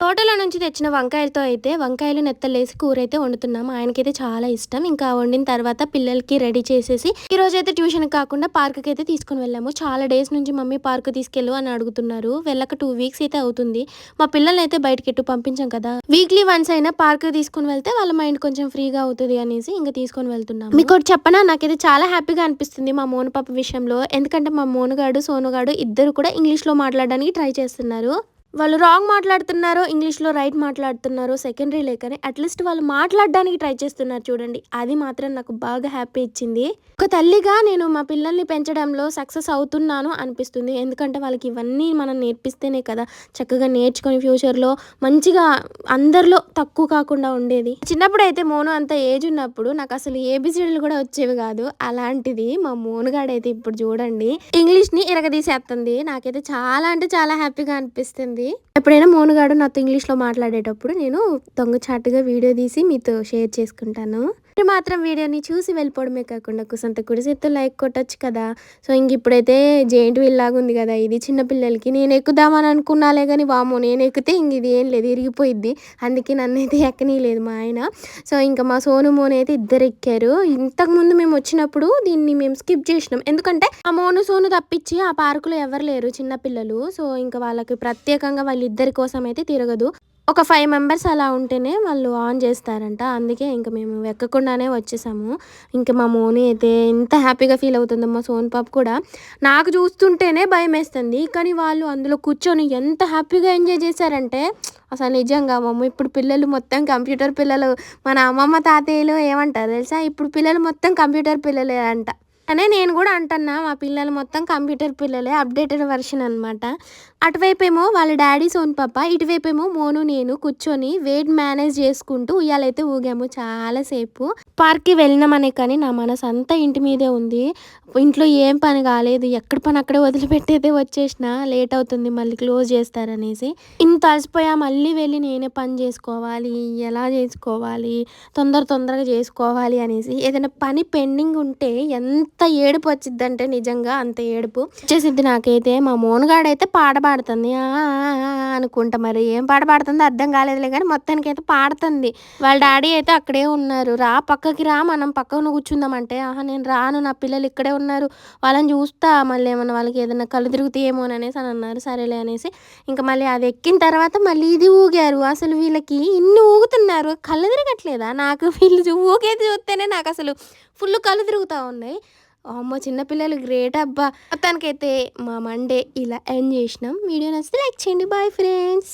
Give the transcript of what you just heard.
తోటలో నుంచి తెచ్చిన వంకాయలతో అయితే వంకాయలు నెత్తలేసి కూర అయితే వండుతున్నాము. ఆయనకైతే చాలా ఇష్టం. ఇంకా వండిన తర్వాత పిల్లలకి రెడీ చేసేసి ఈరోజైతే ట్యూషన్కి కాకుండా పార్క్కి అయితే తీసుకుని వెళ్ళాము. చాలా డేస్ నుంచి మమ్మీ పార్క్ తీసుకెళ్ళు అని అడుగుతున్నారు. వెళ్ళక 2 వీక్స్ అయితే అవుతుంది. మా పిల్లల్ని అయితే బయటకి ఎట్టు పంపించాం కదా, వీక్లీ వన్స్ అయినా పార్క్ తీసుకుని వెళ్తే వాళ్ళ మైండ్ కొంచెం ఫ్రీగా అవుతుంది అనేసి ఇంకా తీసుకొని వెళ్తున్నాము. మీకు ఒకటి చెప్పనా, నాకైతే చాలా హ్యాపీగా అనిపిస్తుంది మా మోను పాప విషయంలో. ఎందుకంటే మా మోనుగాడు సోనుగాడు ఇద్దరు కూడా ఇంగ్లీష్లో మాట్లాడడానికి ట్రై చేస్తున్నారు. వాళ్ళు రాంగ్ మాట్లాడుతున్నారో ఇంగ్లీష్లో రైట్ మాట్లాడుతున్నారో సెకండరీ లేకనే అట్లీస్ట్ వాళ్ళు మాట్లాడడానికి ట్రై చేస్తున్నారు చూడండి. అది మాత్రం నాకు బాగా హ్యాపీ ఇచ్చింది. ఒక తల్లిగా నేను మా పిల్లల్ని పెంచడంలో సక్సెస్ అవుతున్నాను అనిపిస్తుంది. ఎందుకంటే వాళ్ళకి ఇవన్నీ మనం నేర్పిస్తేనే కదా చక్కగా నేర్చుకొని ఫ్యూచర్లో మంచిగా అందరిలో తక్కువ కాకుండా ఉండేది. చిన్నప్పుడు అయితే మోను అంత ఏజ్ ఉన్నప్పుడు నాకు అసలు ఏబిసిడీలు కూడా వచ్చేవి కాదు. అలాంటిది మా మోనుగాడైతే ఇప్పుడు చూడండి ఇంగ్లీష్ని ఇరగదీసేస్తుంది. నాకైతే చాలా అంటే చాలా హ్యాపీగా అనిపిస్తుంది. ఎప్పుడైనా మోనుగాడు నాతో ఇంగ్లీష్లో మాట్లాడేటప్పుడు నేను దొంగచాటుగా వీడియో తీసి మీతో షేర్ చేసుకుంటాను. మీరు మాత్రం వీడియోని చూసి వెళ్ళిపోవడమే కాకుండా కుసంత కుడిసేతో లైక్ కొట్టచ్చు కదా. సో ఇంక ఇప్పుడైతే జెయింట్ వీల్ లాగా ఉంది కదా, ఇది చిన్నపిల్లలకి. నేను ఎక్కుదామని అనుకున్నాలే కానీ వామో నేను ఎక్కితే ఇంక ఇది ఏం లేదు, ఇరిగిపోయిద్ది. అందుకే నన్నైతే ఎక్కనీయలేదు మా ఆయన. సో ఇంకా మా సోను మోను అయితే ఇద్దరు ఎక్కారు. ఇంతకుముందు మేము వచ్చినప్పుడు దీన్ని మేము స్కిప్ చేసినాం. ఎందుకంటే ఆ మోను సోను తప్పించి ఆ పార్కులో ఎవరు లేరు చిన్నపిల్లలు. సో ఇంకా వాళ్ళకి ప్రత్యేకంగా వాళ్ళిద్దరి కోసం అయితే తిరగదు. ఒక 5 మెంబర్స్ అలా ఉంటేనే వాళ్ళు ఆన్ చేస్తారంట. అందుకే ఇంక మేము ఎక్కకుండానే వచ్చేసాము. ఇంక మా మోని అయితే ఎంత హ్యాపీగా ఫీల్ అవుతుందో, మా సోన్ పాప కూడా. నాకు చూస్తుంటేనే భయం వేస్తుంది, కానీ వాళ్ళు అందులో కూర్చొని ఎంత హ్యాపీగా ఎంజాయ్ చేశారంటే అసలు నిజంగా మమ్మ ఇప్పుడు పిల్లలు మొత్తం కంప్యూటర్ పిల్లలు. మన అమ్మమ్మ తాతయ్యలు ఏమంటారు తెలుసా, ఇప్పుడు పిల్లలు మొత్తం కంప్యూటర్ పిల్లలే అంట. అనే నేను కూడా అంటున్నా, మా పిల్లలు మొత్తం కంప్యూటర్ పిల్లలే, అప్డేటెడ్ వర్షన్ అనమాట. అటువైపేమో వాళ్ళ డాడీ సోన్ పాప, ఇటువైపేమో మోను నేను కూర్చొని వెయిట్ మేనేజ్ చేసుకుంటూ ఉయ్యాలైతే ఊగాము చాలాసేపు. పార్క్కి వెళ్ళినామనే కానీ నా మనసు అంతా ఇంటి మీదే ఉంది. ఇంట్లో ఏం పని కాలేదు, ఎక్కడ పని అక్కడే వదిలిపెట్టేదే వచ్చేసిన. లేట్ అవుతుంది మళ్ళీ క్లోజ్ చేస్తారనేసి. ఇంత అలసిపోయా మళ్ళీ వెళ్ళి నేనే పని చేసుకోవాలి, ఎలా చేసుకోవాలి, తొందరగా చేసుకోవాలి అనేసి. ఏదైనా పని పెండింగ్ ఉంటే ఎంత ఏడుపు వచ్చిద్దంటే నిజంగా అంత ఏడుపు వచ్చేసిద్ది నాకైతే. మా మోనుగాడైతే పాట పాడుతుంది అనుకుంటా, మరి ఏం పాట పాడుతుందో అర్థం కాలేదులే కానీ మొత్తానికైతే పాడుతుంది. వాళ్ళ డాడీ అయితే అక్కడే ఉన్నారు. రా పక్కకి రా, మనం పక్కన కూర్చుందామంటే నేను రాను, నా పిల్లలు ఇక్కడే ఉన్నారు, వాళ్ళని చూస్తా, మళ్ళీ ఏమన్నా వాళ్ళకి ఏదైనా కళ్ళు తిరుగుతాయేమో అనేసి అని అన్నారు. సరేలే అనేసి ఇంకా మళ్ళీ అది ఎక్కిన తర్వాత మళ్ళీ ఇది ఊగారు. అసలు వీళ్ళకి ఇన్ని ఊగుతున్నారు, కళ్ళు తిరగట్లేదా నాకు? వీళ్ళు ఊగేది చూస్తేనే నాకు అసలు ఫుల్ కళ్ళు తిరుగుతూ ఉన్నాయి. అమ్మ చిన్నపిల్లలు గ్రేట్ అబ్బా. మొత్తానికైతే మా మండే ఇలా ఎండ్ చేసినాం. వీడియో నచ్చితే లైక్ చేయండి. Bye friends.